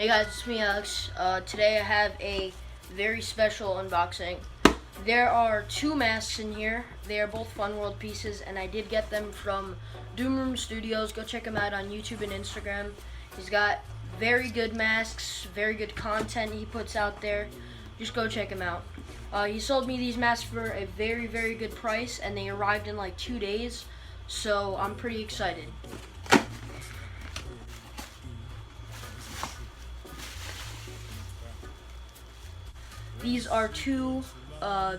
Hey guys, it's me Alex. Today I have a very special unboxing. There are two masks in here. They are both Fun World pieces, and I did get them from DoomRoomStudios. Go check him out on YouTube and Instagram. He's got very good masks, very good content he puts out there. Just go check him out. He sold me these masks for a very, very good price, and they arrived in like 2 days, so I'm pretty excited. These are two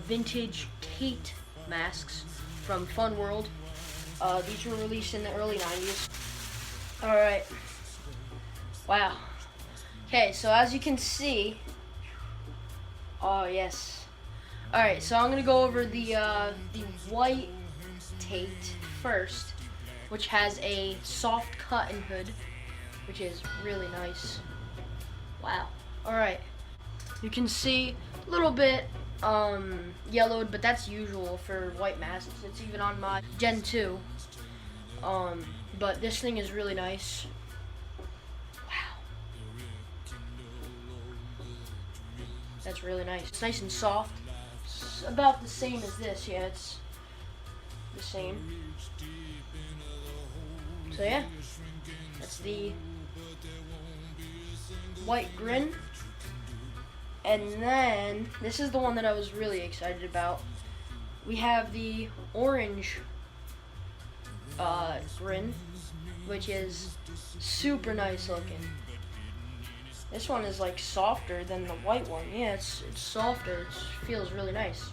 vintage Tate masks from Fun World. These were released in the early 90s. Alright. Wow. Okay, so as you can see, oh yes. Alright, so I'm gonna go over the white Tate first, which has a soft cotton hood, which is really nice. Wow. Alright. You can see a little bit yellowed, but that's usual for white masks. It's even on my Gen 2. But this thing is really nice. Wow. That's really nice. It's nice and soft. It's about the same as this. Yeah, it's the same. So yeah, that's the white grin. And then, this is the one that I was really excited about. We have the orange grin, which is super nice looking. This one is like softer than the white one. Yeah, it's softer. It feels really nice.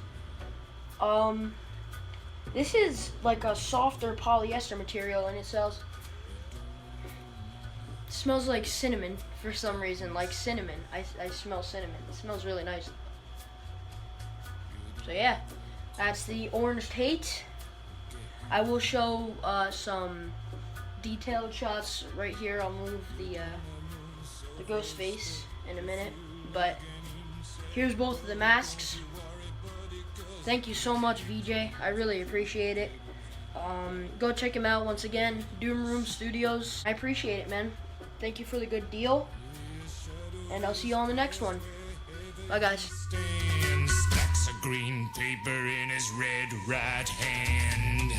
This is like a softer polyester material, and it smells like cinnamon for some reason, like cinnamon. I smell cinnamon. It smells really nice. So yeah, that's the orange Tate. I will show some detailed shots right here. I'll move the ghost face in a minute, but here's both of the masks. Thank you so much, VJ. I really appreciate it. Go check him out once again, DoomRoomStudios. I appreciate it, man. Thank you for the good deal, and I'll see you on the next one. Bye, guys. Stacks of green paper in his red right hand.